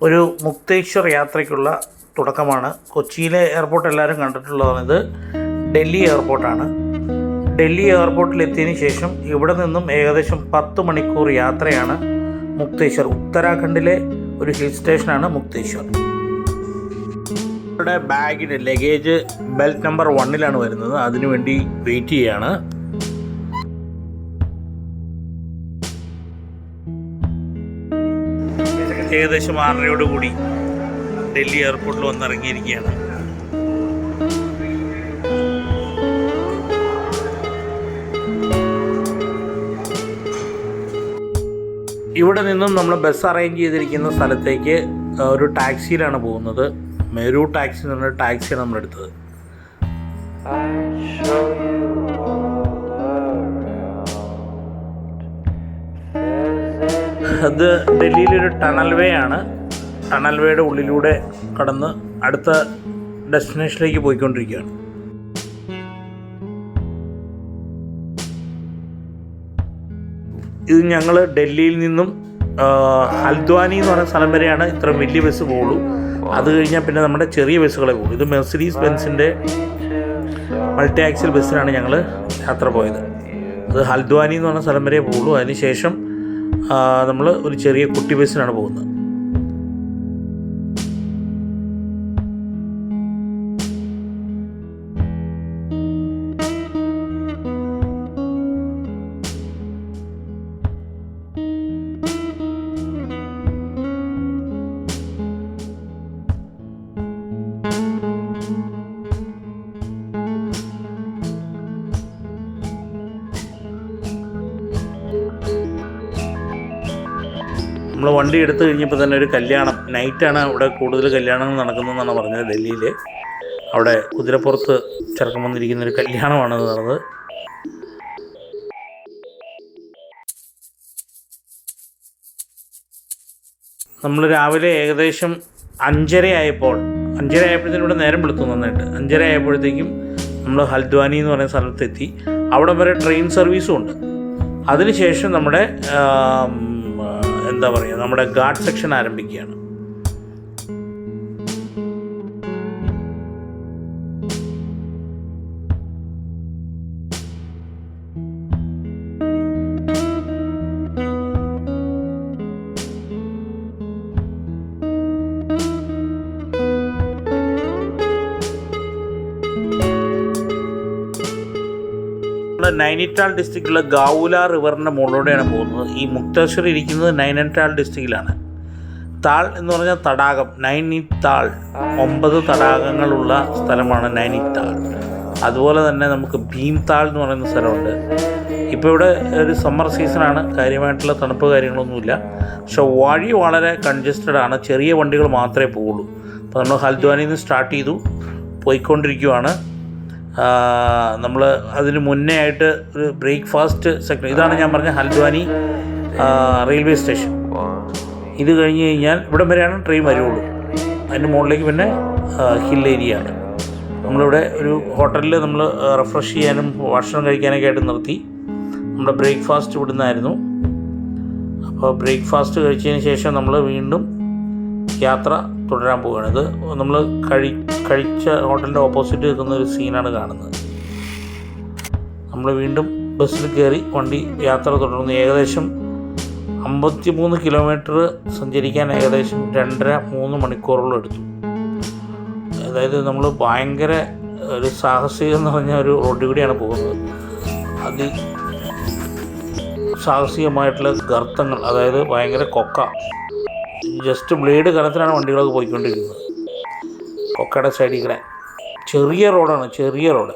ഒരു മുക്തേശ്വർ യാത്രയ്ക്കുള്ള തുടക്കമാണ്. കൊച്ചിയിലെ എയർപോർട്ട് എല്ലാവരും കണ്ടിട്ടുള്ളതാണിത്. ഡൽഹി എയർപോർട്ടാണ്. ഡൽഹി എയർപോർട്ടിലെത്തിയതിന് ശേഷം ഇവിടെ നിന്നും ഏകദേശം 10 മണിക്കൂർ യാത്രയാണ് മുക്തേശ്വർ. ഉത്തരാഖണ്ഡിലെ ഒരു ഹിൽ സ്റ്റേഷനാണ് മുക്തേശ്വർ. ഇവിടെ ബാഗിൻ്റെ ലഗേജ് ബെൽറ്റ് നമ്പർ 1 വരുന്നത്. അതിനുവേണ്ടി വെയിറ്റ് ചെയ്യുകയാണ്. ഏകദേശം 6:30 ഡൽഹി എയർപോർട്ടിൽ വന്നിറങ്ങിയിരിക്കുകയാണ്. ഇവിടെ നിന്നും നമ്മൾ ബസ് അറേഞ്ച് ചെയ്തിരിക്കുന്ന സ്ഥലത്തേക്ക് ഒരു ടാക്സിയിലാണ് പോകുന്നത്. മെരു ടാക്സി എന്ന് പറഞ്ഞ ടാക്സിയാണ് നമ്മളെടുത്തത്. അത് ഡൽഹിയിലൊരു ടണൽ വേ ആണ്. ടണൽ വേയുടെ ഉള്ളിലൂടെ കടന്ന് അടുത്ത ഡെസ്റ്റിനേഷനിലേക്ക് പോയിക്കൊണ്ടിരിക്കുകയാണ്. ഇത് ഞങ്ങൾ ഡൽഹിയിൽ നിന്നും ഹൽദ്വാനി എന്ന് പറയുന്ന സ്ഥലം വരെയാണ് ഇത്ര വലിയ ബസ് പോകുള്ളൂ. അത് കഴിഞ്ഞാൽ പിന്നെ നമ്മുടെ ചെറിയ ബസ്സുകളെ പോകും. ഇത് മെർസിഡീസ് ബെൻസിൻ്റെ മൾട്ടി ആക്സിൽ ബസ്സിനാണ് ഞങ്ങൾ യാത്ര പോയത്. അത് ഹൽദ്വാനി എന്ന് പറഞ്ഞ സ്ഥലം വരെ പോകുള്ളൂ. അതിനുശേഷം നമ്മൾ ഒരു ചെറിയ കുട്ടി ബസ്സിനാണ് പോകുന്നത്. നമ്മൾ വണ്ടി എടുത്തു കഴിഞ്ഞപ്പോൾ തന്നെ ഒരു കല്യാണം, നൈറ്റാണ് ഇവിടെ കൂടുതൽ കല്യാണങ്ങൾ നടക്കുന്നതെന്നാണ് പറഞ്ഞത്. ഡൽഹിയിൽ അവിടെ കുതിരപ്പുറത്ത് ചെറുക്കം വന്നിരിക്കുന്നൊരു കല്യാണമാണ് നടന്നത്. നമ്മൾ രാവിലെ ഏകദേശം 5:30 ആയപ്പോഴത്തേനും ഇവിടെ നേരം വെളുത്തു നന്നായിട്ട്. 5:30 ആയപ്പോഴത്തേക്കും നമ്മൾ ഹൽദ്വാനി എന്ന് പറയുന്ന സ്ഥലത്തെത്തി. അവിടെ വരെ ട്രെയിൻ സർവീസും ഉണ്ട്. അതിനുശേഷം നമ്മുടെ നമ്മുടെ ഗാർഡ് സെക്ഷൻ ആരംഭിക്കുകയാണ്. നൈനിറ്റാൾ ഡിസ്ട്രിക്റ്റിലെ ഗാവുല റിവറിൻ്റെ മുകളിലൂടെയാണ് പോകുന്നത്. ഈ മുക്തേശ്വർ ഇരിക്കുന്നത് നൈനിറ്റാൾ ഡിസ്ട്രിക്റ്റിലാണ്. താൾ എന്ന് പറഞ്ഞാൽ തടാകം. നൈനിറ്റാൾ 9 തടാകങ്ങളുള്ള സ്ഥലമാണ് നൈനിറ്റാൾ. അതുപോലെ തന്നെ നമുക്ക് ഭീംതാൾ എന്ന് പറയുന്ന സ്ഥലമുണ്ട്. ഇപ്പോൾ ഇവിടെ ഒരു സമ്മർ സീസണാണ്. കാര്യമായിട്ടുള്ള തണുപ്പ് കാര്യങ്ങളൊന്നുമില്ല. പക്ഷെ വഴി വളരെ കൺജസ്റ്റഡ് ആണ്. ചെറിയ വണ്ടികൾ മാത്രമേ പോവുള്ളൂ. അപ്പോൾ നമ്മൾ ഹൽദ്വാനിയിൽ നിന്ന് സ്റ്റാർട്ട് ചെയ്തു, പോയിക്കൊണ്ടിരിക്കുകയാണ്. നമ്മൾ അതിന് മുന്നേ ആയിട്ട് ഒരു ബ്രേക്ക്ഫാസ്റ്റ് സെക്ഷൻ, ഇതാണ് ഞാൻ പറഞ്ഞ ഹൽദ്വാനി റെയിൽവേ സ്റ്റേഷൻ. ഇത് കഴിഞ്ഞ് കഴിഞ്ഞാൽ ഇവിടം വരെയാണ് ട്രെയിൻ വരുള്ളൂ. അതിൻ്റെ മുകളിലേക്ക് പിന്നെ ഹിൽ ഏരിയ ആണ്. നമ്മളിവിടെ ഒരു ഹോട്ടലിൽ നമ്മൾ റിഫ്രഷ് ചെയ്യാനും ഭക്ഷണം കഴിക്കാനൊക്കെ ആയിട്ട് നിർത്തി. നമ്മുടെ ബ്രേക്ക്ഫാസ്റ്റ് ഇവിടുന്നായിരുന്നു. അപ്പോൾ ബ്രേക്ക്ഫാസ്റ്റ് കഴിച്ചതിന് ശേഷം നമ്മൾ വീണ്ടും യാത്ര തുടരാൻ പോവുകയാണ്. ഇത് നമ്മൾ കഴിച്ച ഹോട്ടലിൻ്റെ ഓപ്പോസിറ്റ് നിൽക്കുന്ന ഒരു സീനാണ് കാണുന്നത്. നമ്മൾ വീണ്ടും ബസ്സിൽ കയറി വണ്ടി യാത്ര തുടർന്നു. ഏകദേശം 53 കിലോമീറ്റർ സഞ്ചരിക്കാൻ ഏകദേശം 2.5-3 മണിക്കൂറോളം എടുത്തു. അതായത് നമ്മൾ ഭയങ്കര ഒരു സാഹസികം എന്ന് പറഞ്ഞ ഒരു റോഡിൽ കൂടിയാണ് പോകുന്നത്. സാഹസികമായിട്ടുള്ള ഗർത്തങ്ങൾ, അതായത് ഭയങ്കര കൊക്ക, ജസ്റ്റ് ബ്ലേഡ് കനത്തിലാണ് വണ്ടികളൊക്കെ പോയിക്കൊണ്ടിരിക്കുന്നത്. കൊക്കയുടെ സൈഡിൽ കൂടെ ചെറിയ റോഡ്.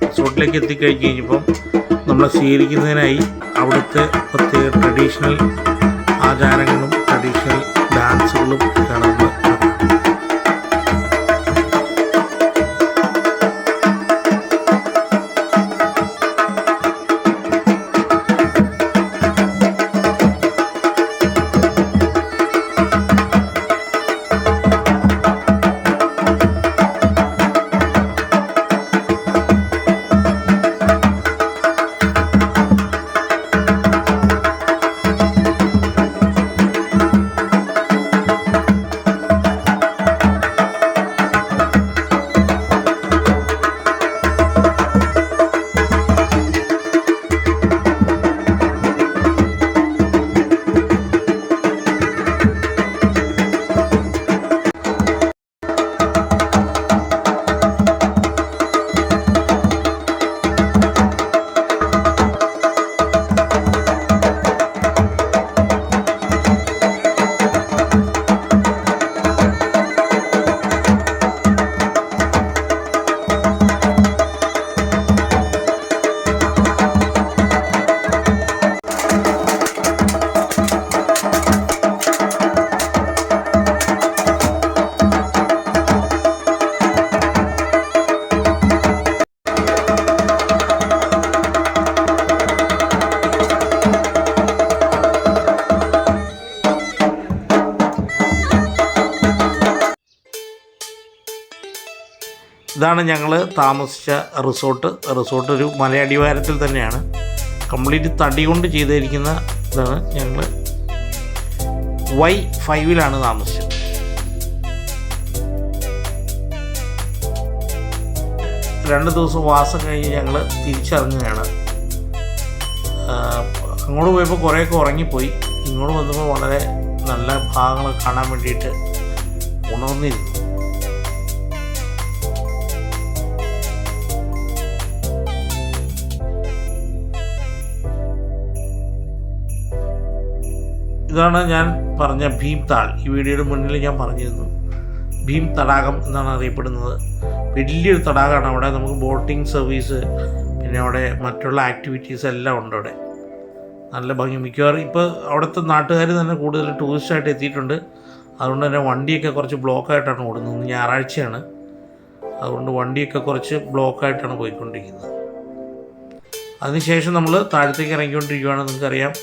റിസോർട്ടിലേക്ക് എത്തിക്കഴിഞ്ഞ് കഴിഞ്ഞപ്പം നമ്മളെ സ്വീകരിക്കുന്നതിനായി അവിടുത്തെ പ്രത്യേക ട്രഡീഷണൽ ആചാരങ്ങളും ട്രഡീഷണൽ ഡാൻസുകളും ഒക്കെയാണ് നമ്മൾ ഇതാണ് ഞങ്ങൾ താമസിച്ച റിസോർട്ട് ഒരു മലയടിവാരത്തിൽ തന്നെയാണ്. കംപ്ലീറ്റ് തടി കൊണ്ട് ചെയ്തിരിക്കുന്ന ഇതാണ്. ഞങ്ങൾ Y5 താമസിച്ചത്. രണ്ട് ദിവസം വാസം കഴിഞ്ഞ് ഞങ്ങൾ തിരിച്ചിറങ്ങുകയാണ്. അങ്ങോട്ട് പോയപ്പോൾ കുറേയൊക്കെ ഉറങ്ങിപ്പോയി. ഇങ്ങോട്ട് വന്നപ്പോൾ വളരെ നല്ല ഭാഗങ്ങൾ കാണാൻ വേണ്ടിയിട്ട് ഉണർന്നിരുന്നു. ഇതാണ് ഞാൻ പറഞ്ഞ ഭീം താൾ. ഈ വീഡിയോയുടെ മുന്നിൽ ഞാൻ പറഞ്ഞിരുന്നു. ഭീം തടാകം എന്നാണ് അറിയപ്പെടുന്നത്. വലിയൊരു തടാകമാണ്. അവിടെ നമുക്ക് ബോട്ടിംഗ് സർവീസ്, പിന്നെ അവിടെ മറ്റുള്ള ആക്ടിവിറ്റീസ് എല്ലാം ഉണ്ട്. അവിടെ നല്ല ഭംഗി. മിക്കവാറും ഇപ്പോൾ അവിടുത്തെ നാട്ടുകാർ തന്നെ കൂടുതൽ ടൂറിസ്റ്റായിട്ട് എത്തിയിട്ടുണ്ട്. അതുകൊണ്ട് തന്നെ വണ്ടിയൊക്കെ കുറച്ച് ബ്ലോക്കായിട്ടാണ് ഓടുന്നത്. ഞായറാഴ്ചയാണ്, അതുകൊണ്ട് വണ്ടിയൊക്കെ കുറച്ച് ബ്ലോക്കായിട്ടാണ് പോയിക്കൊണ്ടിരിക്കുന്നത്. അതിനുശേഷം നമ്മൾ താഴത്തേക്ക് ഇറങ്ങിക്കൊണ്ടിരിക്കുകയാണ്. നിങ്ങൾക്കറിയാം,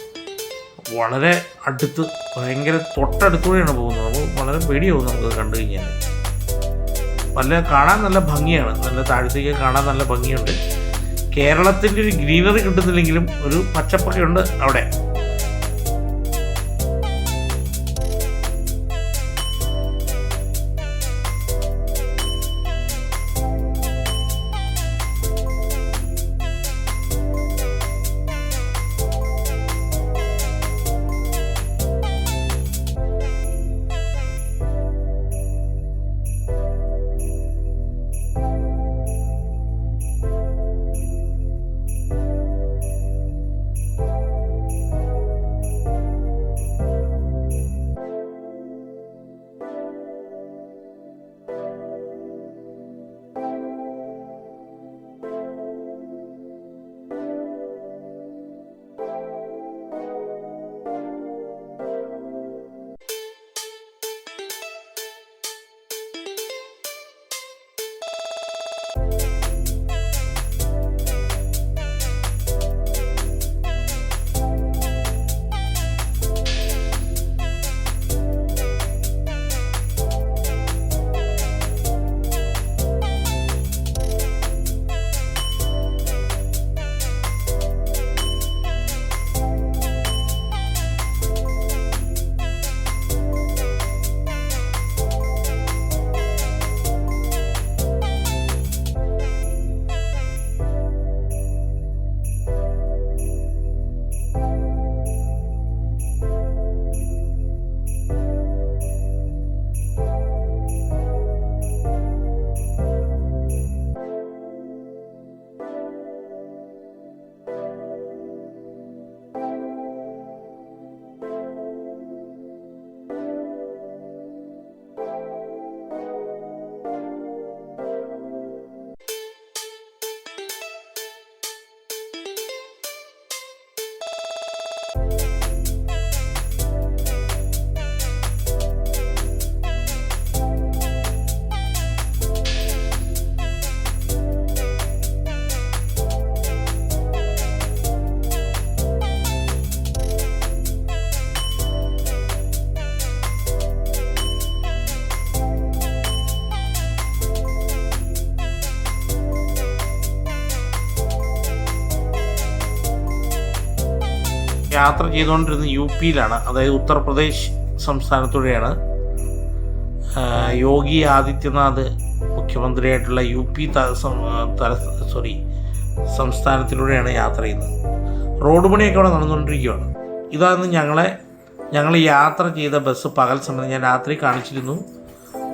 വളരെ അടുത്ത്, ഭയങ്കര തൊട്ടടുത്തൂടെയാണ് പോകുന്നത്. അപ്പോൾ വളരെ പേടിയാവും നമുക്ക് കണ്ടു കഴിഞ്ഞാൽ. കാണാൻ നല്ല ഭംഗിയാണ്. നല്ല താഴത്തേക്ക് കാണാൻ നല്ല ഭംഗിയുണ്ട്. കേരളത്തിൻ്റെ ഒരു ഗ്രീനറി കിട്ടുന്നില്ലെങ്കിലും ഒരു പച്ചപ്പൊക്കെ ഉണ്ട് അവിടെ. യാത്ര ചെയ്തുകൊണ്ടിരുന്നത് യു പിയിലാണ്, അതായത് ഉത്തർപ്രദേശ് സംസ്ഥാനത്തൂടെയാണ്. യോഗി ആദിത്യനാഥ് മുഖ്യമന്ത്രിയായിട്ടുള്ള യു പി സംസ്ഥാനത്തിലൂടെയാണ് യാത്ര ചെയ്യുന്നത്. റോഡ് പണിയൊക്കെ അവിടെ നടന്നുകൊണ്ടിരിക്കുകയാണ്. ഇതാണ് ഞങ്ങൾ യാത്ര ചെയ്ത ബസ്. പകൽ സമയത്ത് ഞാൻ രാത്രി കാണിച്ചിരുന്നു.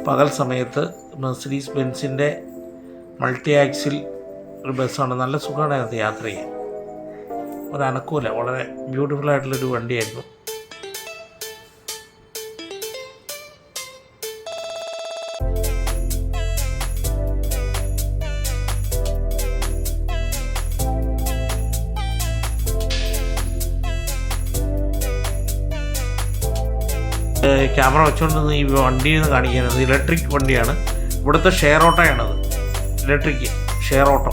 പകൽ സമയത്ത് മെർസിഡീസ് ബെൻസിൻ്റെ മൾട്ടി ആക്സിൽ ഒരു ബസ്സാണ്. നല്ല സുഖമാണ് അതിനകത്ത് യാത്ര ചെയ്യാൻ, ഒരനക്കമില്ല. വളരെ ബ്യൂട്ടിഫുൾ ആയിട്ടുള്ളൊരു വണ്ടിയായിരുന്നു. ക്യാമറ വെച്ചുകൊണ്ടിരുന്ന് ഈ വണ്ടിയിൽ നിന്ന് കാണിക്കുന്നത് ഇലക്ട്രിക് വണ്ടിയാണ്. ഇവിടുത്തെ ഷെയർ ഓട്ടോയാണത്, ഇലക്ട്രിക് ഷെയർ ഓട്ടോ.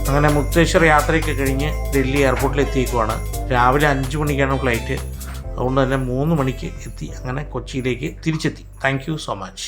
അങ്ങനെ മുക്തേശ്വർ യാത്രയൊക്കെ കഴിഞ്ഞ് ഡൽഹി എയർപോർട്ടിൽ എത്തിയേക്കുവാണ്. രാവിലെ 5 മണിക്കാണ് ഫ്ലൈറ്റ്. അതുകൊണ്ട് തന്നെ 3 മണിക്ക് എത്തി. അങ്ങനെ കൊച്ചിയിലേക്ക് തിരിച്ചെത്തി. Thank you so much.